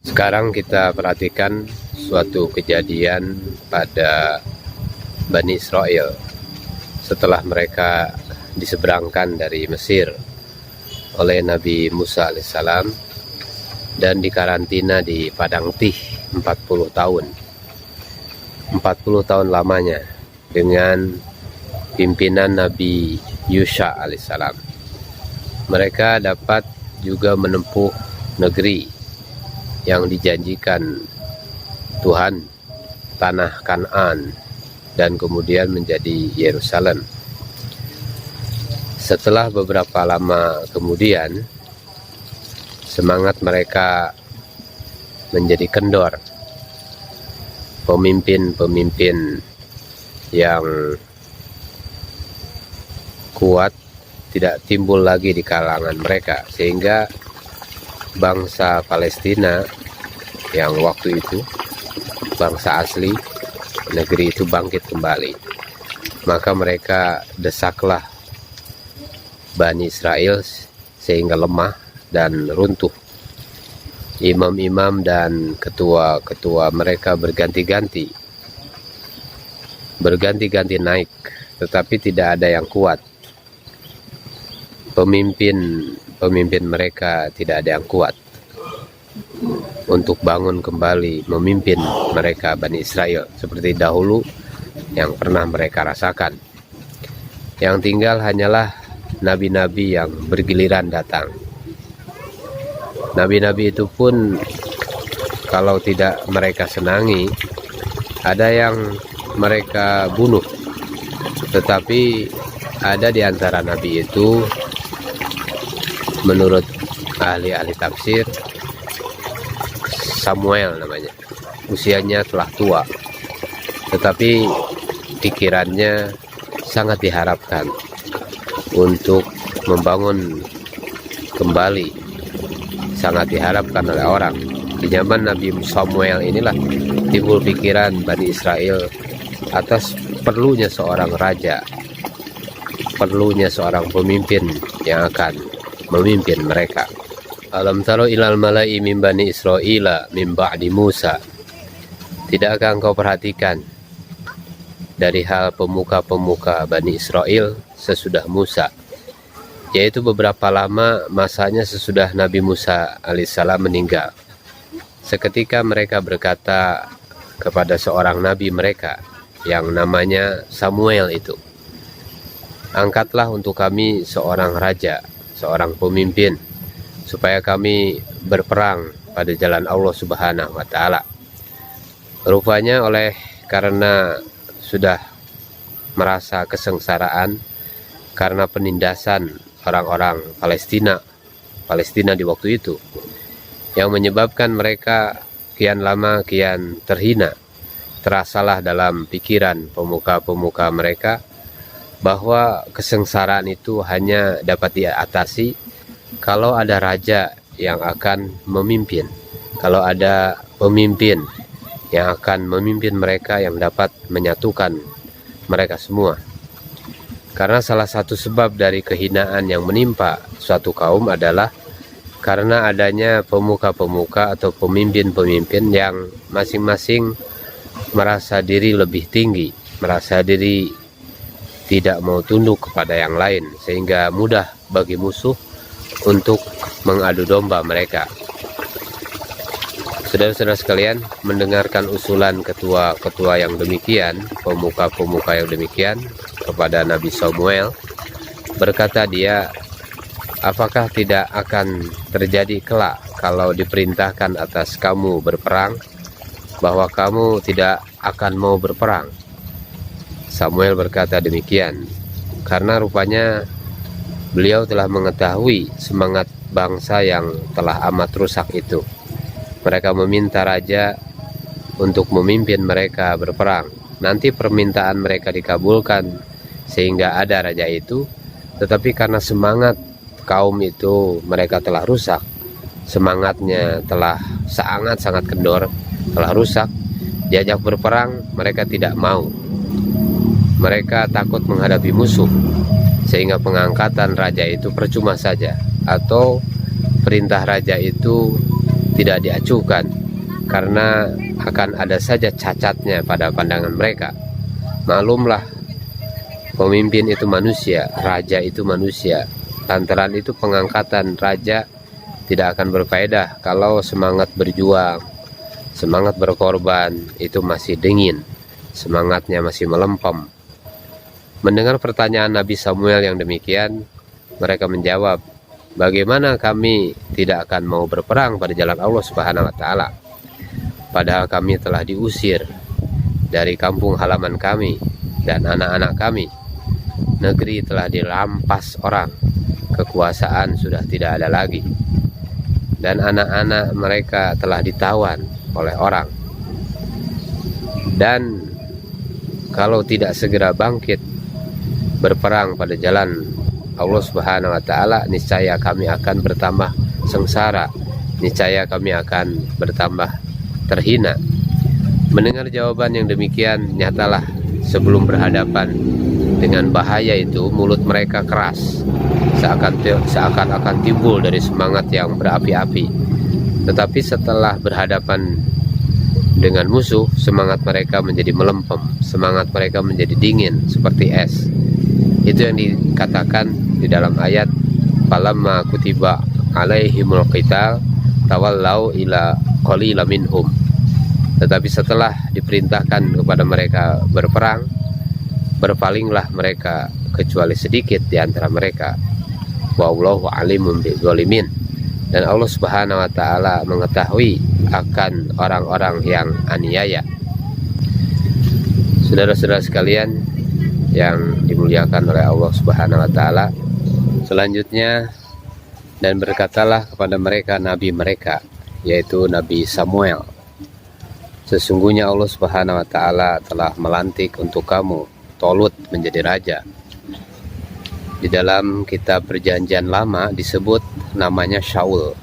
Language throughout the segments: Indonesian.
Sekarang kita perhatikan suatu kejadian pada Bani Israel setelah mereka diseberangkan dari Mesir oleh Nabi Musa alaihissalam dan dikarantina di Padang Tih 40 tahun. 40 tahun lamanya dengan pimpinan Nabi Yusha alaihissalam. Mereka dapat juga menempuh negeri yang dijanjikan Tuhan, tanah Kanaan, dan kemudian menjadi Yerusalem. Setelah beberapa lama kemudian, semangat mereka menjadi kendor. Pemimpin-pemimpin yang kuat tidak timbul lagi di kalangan mereka, sehingga bangsa Palestina yang waktu itu bangsa asli negeri itu bangkit kembali. Maka mereka desaklah Bani Israel sehingga lemah dan runtuh. Imam-imam dan ketua-ketua mereka berganti-ganti naik, tetapi tidak ada yang kuat. Pemimpin mereka tidak ada yang kuat untuk bangun kembali memimpin mereka Bani Israel seperti dahulu yang pernah mereka rasakan. Yang tinggal hanyalah nabi-nabi yang bergiliran datang. Nabi-nabi itu pun kalau tidak mereka senangi, ada yang mereka bunuh. Tetapi ada di antara nabi itu, menurut ahli-ahli tafsir, Samuel namanya. Usianya telah tua, tetapi pikirannya sangat diharapkan untuk membangun kembali. Sangat diharapkan oleh orang. Di zaman Nabi Samuel inilah timbul pikiran Bani Israel atas perlunya seorang raja, perlunya seorang pemimpin yang akan memimpin mereka. Alam taro ilal mala'i min Bani Israila min ba'di Musa. Tidakkah engkau perhatikan dari hal pemuka-pemuka Bani Israel sesudah Musa, yaitu beberapa lama masanya sesudah Nabi Musa alaihissalam meninggal. Seketika mereka berkata kepada seorang nabi mereka yang namanya Samuel itu, angkatlah untuk kami seorang raja, seorang pemimpin, supaya kami berperang pada jalan Allah Subhanahu wa Ta'ala. Rupanya karena sudah merasa kesengsaraan karena penindasan orang-orang Palestina di waktu itu, yang menyebabkan mereka kian lama kian terhina. Terasalah dalam pikiran pemuka-pemuka mereka bahwa kesengsaraan itu hanya dapat diatasi kalau ada raja yang akan memimpin, kalau ada pemimpin yang akan memimpin mereka yang dapat menyatukan mereka semua. Karena salah satu sebab dari kehinaan yang menimpa suatu kaum adalah karena adanya pemuka-pemuka atau pemimpin-pemimpin yang masing-masing merasa diri lebih tinggi, merasa diri tidak mau tunduk kepada yang lain, sehingga mudah bagi musuh untuk mengadu domba mereka. Saudara-saudara sekalian, mendengarkan usulan ketua-ketua yang demikian, pemuka-pemuka yang demikian kepada Nabi Samuel, berkata dia, apakah tidak akan terjadi kelak kalau diperintahkan atas kamu berperang, bahwa kamu tidak akan mau berperang? Samuel berkata demikian karena rupanya beliau telah mengetahui semangat bangsa yang telah amat rusak itu. Mereka meminta raja untuk memimpin mereka berperang. Nanti permintaan mereka dikabulkan sehingga ada raja itu, tetapi karena semangat kaum itu mereka telah rusak, semangatnya telah sangat-sangat kendor, telah rusak, diajak berperang mereka tidak mau. Mereka takut menghadapi musuh, sehingga pengangkatan raja itu percuma saja, atau perintah raja itu tidak diacuhkan, karena akan ada saja cacatnya pada pandangan mereka. Maklumlah, pemimpin itu manusia, raja itu manusia. Lantaran itu pengangkatan raja tidak akan berfaedah kalau semangat berjuang, semangat berkorban itu masih dingin, semangatnya masih melempem. Mendengar pertanyaan Nabi Samuel yang demikian, mereka menjawab, bagaimana kami tidak akan mau berperang pada jalan Allah Subhanahu wa Ta'ala, padahal kami telah diusir dari kampung halaman kami dan anak-anak kami. Negeri telah dirampas orang, kekuasaan sudah tidak ada lagi, dan anak-anak mereka telah ditawan oleh orang. Dan kalau tidak segera bangkit berperang pada jalan Allah Subhanahu wa Ta'ala, niscaya kami akan bertambah sengsara, niscaya kami akan bertambah terhina. Mendengar jawaban yang demikian, nyatalah sebelum berhadapan dengan bahaya itu, mulut mereka keras, seakan-akan timbul dari semangat yang berapi-api. Tetapi setelah berhadapan dengan musuh, semangat mereka menjadi melempem, semangat mereka menjadi dingin seperti es. Itu yang dikatakan di dalam ayat, falamma kutiba alaihimul qital tawallau ila qalila minhum. Tetapi setelah diperintahkan kepada mereka berperang, berpalinglah mereka kecuali sedikit di antara mereka. Wallahu alimun bizzalimin. Dan Allah Subhanahu wa Ta'ala mengetahui akan orang-orang yang aniaya. Saudara-saudara sekalian yang dimuliakan oleh Allah Subhanahu wa Ta'ala, selanjutnya, dan berkatalah kepada mereka nabi mereka, yaitu Nabi Samuel, sesungguhnya Allah Subhanahu wa Ta'ala telah melantik untuk kamu Tolut menjadi raja. Di dalam kitab Perjanjian Lama disebut namanya Shaul,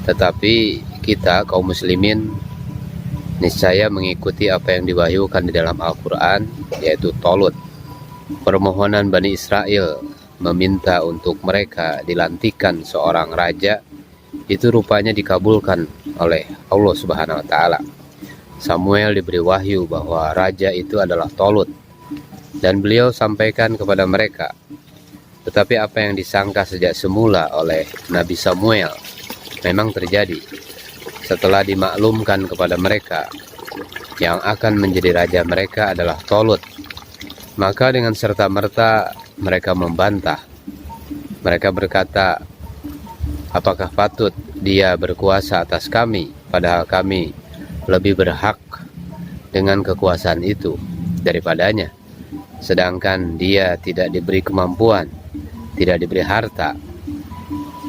tetapi kita kaum muslimin niscaya mengikuti apa yang diwahyukan di dalam Al-Quran, yaitu Tolut. Permohonan Bani Israel meminta untuk mereka dilantikan seorang raja, itu rupanya dikabulkan oleh Allah Subhanahu wa Ta'ala. Samuel diberi wahyu bahwa raja itu adalah Tolut, dan beliau sampaikan kepada mereka. Tetapi apa yang disangka sejak semula oleh Nabi Samuel memang terjadi. Setelah dimaklumkan kepada mereka yang akan menjadi raja mereka adalah Tolut, maka dengan serta-merta mereka membantah. Mereka berkata, apakah patut dia berkuasa atas kami, padahal kami lebih berhak dengan kekuasaan itu daripadanya, sedangkan dia tidak diberi kemampuan, tidak diberi harta.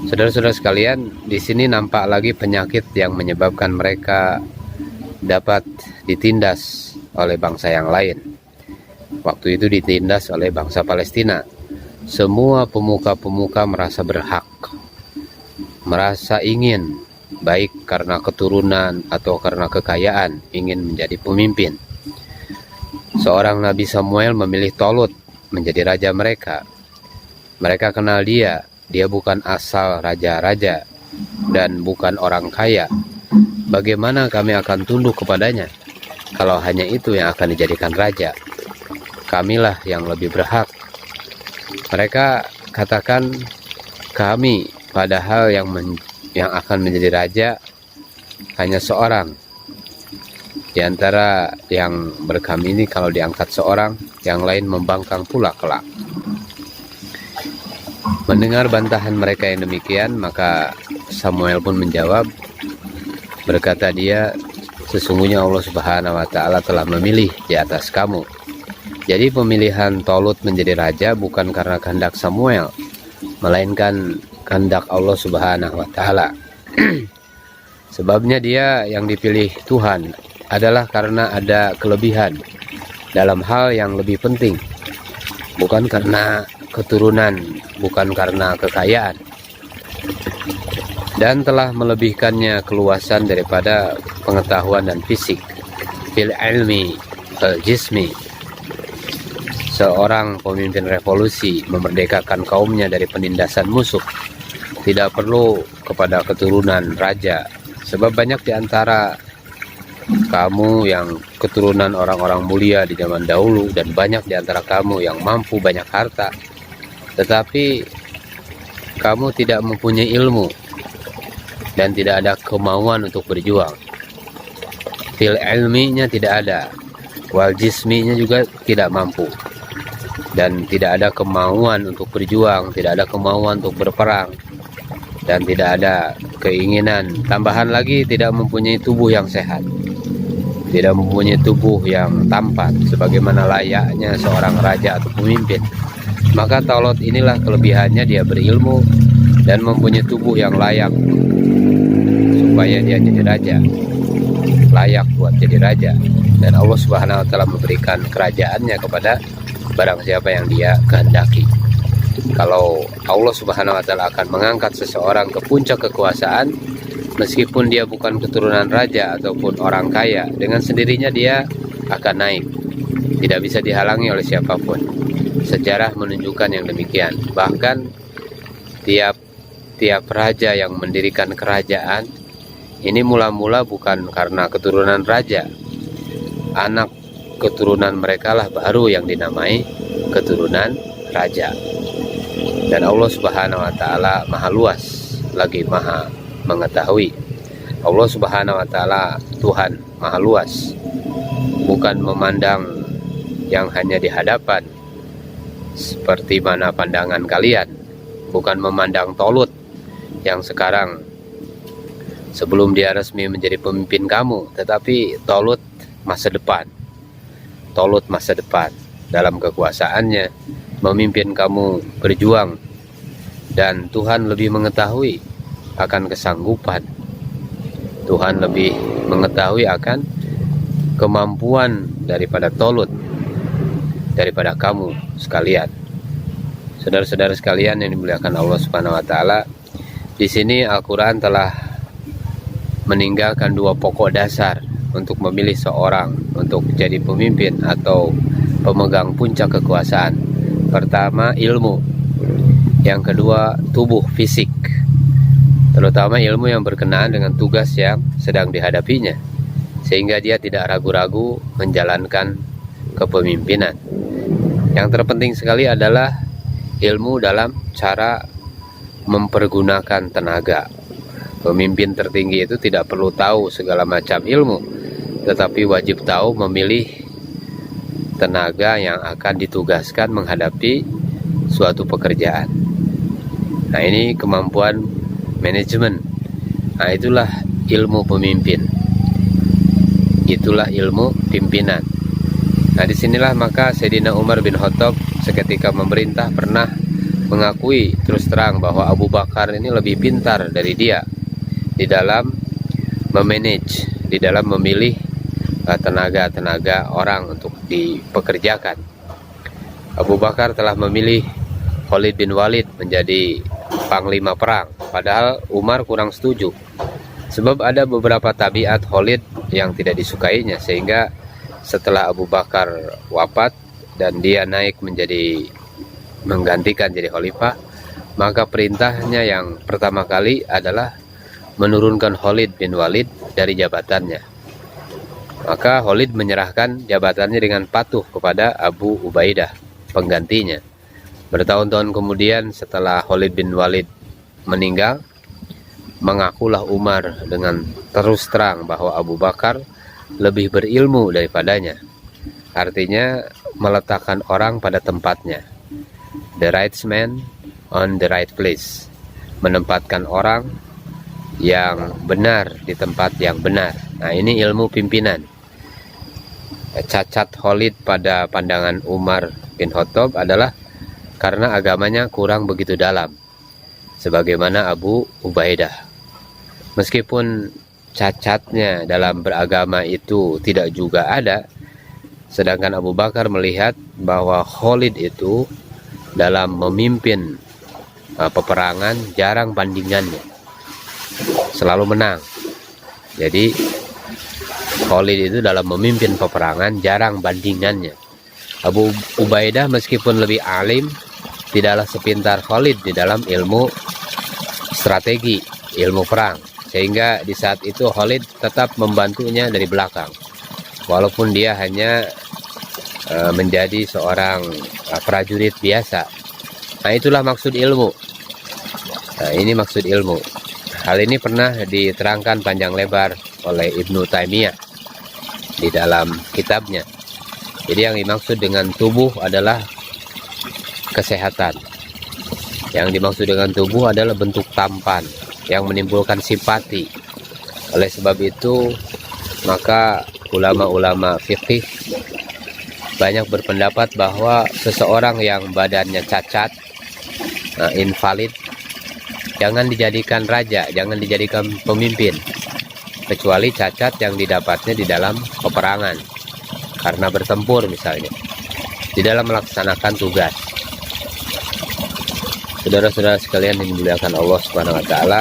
Saudara-saudara sekalian, di sini nampak lagi penyakit yang menyebabkan mereka dapat ditindas oleh bangsa yang lain. Waktu itu ditindas oleh bangsa Palestina. Semua pemuka-pemuka merasa berhak, merasa ingin, baik karena keturunan atau karena kekayaan, ingin menjadi pemimpin. Seorang Nabi Samuel memilih Tolut menjadi raja mereka. Mereka kenal dia bukan asal raja-raja dan bukan orang kaya. Bagaimana kami akan tunduk kepadanya kalau hanya itu yang akan dijadikan raja? Kamilah yang lebih berhak. Mereka katakan, kami padahal yang akan menjadi raja hanya seorang. Di antara yang berkami ini, kalau diangkat seorang, yang lain membangkang pula kelak. Mendengar bantahan mereka yang demikian, maka Samuel pun menjawab, berkata dia, sesungguhnya Allah Subhanahu wa Ta'ala telah memilih di atas kamu. Jadi pemilihan Tolut menjadi raja bukan karena kehendak Samuel, melainkan kehendak Allah Subhanahu wa Ta'ala. Sebabnya dia yang dipilih Tuhan adalah karena ada kelebihan dalam hal yang lebih penting, bukan karena keturunan, bukan karena kekayaan, dan telah melebihkannya keluasan daripada pengetahuan dan fisik, fil ilmi al jismi. Seorang pemimpin revolusi memerdekakan kaumnya dari penindasan musuh, tidak perlu kepada keturunan raja Sebab banyak di antara kamu yang keturunan orang-orang mulia di zaman dahulu, dan banyak di antara kamu yang mampu banyak harta, tetapi kamu tidak mempunyai ilmu dan tidak ada kemauan untuk berjuang. Fil ilminya tidak ada, wal jisminya juga tidak mampu, dan tidak ada kemauan untuk berjuang, tidak ada kemauan untuk berperang, dan tidak ada keinginan. Tambahan lagi, tidak mempunyai tubuh yang sehat, tidak mempunyai tubuh yang tampan sebagaimana layaknya seorang raja atau pemimpin. Maka Talut inilah kelebihannya, dia berilmu dan mempunyai tubuh yang layak supaya dia jadi raja, layak buat jadi raja. Dan Allah Subhanahu wa taala memberikan kerajaannya kepada barang siapa yang dia kehendaki. Kalau Allah Subhanahu wa taala akan mengangkat seseorang ke puncak kekuasaan, meskipun dia bukan keturunan raja ataupun orang kaya, dengan sendirinya dia akan naik, tidak bisa dihalangi oleh siapapun. Sejarah menunjukkan yang demikian. Bahkan tiap raja yang mendirikan kerajaan ini mula-mula bukan karena keturunan raja, anak keturunan mereka lah baru yang dinamai keturunan raja. Dan Allah Subhanahu wa taala maha luas lagi maha mengetahui. Allah Subhanahu wa taala Tuhan maha luas, bukan memandang yang hanya di hadapan seperti mana pandangan kalian, bukan memandang Talut yang sekarang sebelum dia resmi menjadi pemimpin kamu, tetapi Talut masa depan. Talut masa depan dalam kekuasaannya memimpin kamu berjuang, dan Tuhan lebih mengetahui akan kesanggupan, Tuhan lebih mengetahui akan kemampuan daripada Talut, daripada kamu sekalian. Saudara-saudara sekalian yang dimuliakan Allah Subhanahu wa taala, di sini Al-Qur'an telah meninggalkan dua pokok dasar untuk memilih seorang untuk jadi pemimpin atau pemegang puncak kekuasaan. Pertama, ilmu. Yang kedua, tubuh fisik, terutama ilmu yang berkenaan dengan tugas yang sedang dihadapinya, sehingga dia tidak ragu-ragu menjalankan kepemimpinan. Yang terpenting sekali adalah ilmu dalam cara mempergunakan tenaga. Pemimpin tertinggi itu tidak perlu tahu segala macam ilmu, tetapi wajib tahu memilih tenaga yang akan ditugaskan menghadapi suatu pekerjaan. Nah, ini kemampuan manajemen. Nah, itulah ilmu pemimpin, itulah ilmu pimpinan. Nah, disinilah maka Sayyidina Umar bin Khattab seketika memerintah pernah mengakui terus terang bahwa Abu Bakar ini lebih pintar dari dia di dalam memanage, di dalam memilih tenaga-tenaga orang untuk dipekerjakan. Abu Bakar telah memilih Khalid bin Walid menjadi panglima perang, padahal Umar kurang setuju. Sebab ada beberapa tabiat Khalid yang tidak disukainya, sehingga setelah Abu Bakar wafat dan dia naik menjadi menggantikan jadi khalifah, maka perintahnya yang pertama kali adalah menurunkan Khalid bin Walid dari jabatannya. Maka Khalid menyerahkan jabatannya dengan patuh kepada Abu Ubaidah, penggantinya. Bertahun-tahun kemudian setelah Khalid bin Walid meninggal, mengakulah Umar dengan terus terang bahwa Abu Bakar lebih berilmu daripadanya. Artinya meletakkan orang pada tempatnya. The right man on the right place. Menempatkan orang yang benar di tempat yang benar. Nah, ini ilmu pimpinan. Cacat Khalid pada pandangan Umar bin Khattab adalah karena agamanya kurang begitu dalam, sebagaimana Abu Ubaidah. Meskipun cacatnya dalam beragama itu tidak juga ada, sedangkan Abu Bakar melihat bahwa Khalid itu dalam memimpin peperangan jarang bandingannya, selalu menang. Jadi Khalid itu dalam memimpin peperangan jarang bandingannya. Abu Ubaidah meskipun lebih alim, tidaklah sepintar Khalid di dalam ilmu strategi, ilmu perang. sehingga di saat itu Khalid tetap membantunya dari belakang, walaupun dia hanya menjadi seorang prajurit biasa. Nah, itulah maksud ilmu. Nah, ini maksud ilmu. Hal ini pernah diterangkan panjang lebar oleh Ibnu Taimiyah di dalam kitabnya. Jadi yang dimaksud dengan tubuh adalah kesehatan. Yang dimaksud dengan tubuh adalah bentuk tampan yang menimbulkan simpati. Oleh sebab itu, maka ulama-ulama fikih banyak berpendapat bahwa seseorang yang badannya cacat, invalid, jangan dijadikan raja, jangan dijadikan pemimpin, kecuali cacat yang didapatnya di dalam peperangan, karena bertempur misalnya, di dalam melaksanakan tugas. Saudara-saudara sekalian yang dimuliakan Allah Subhanahu wa taala,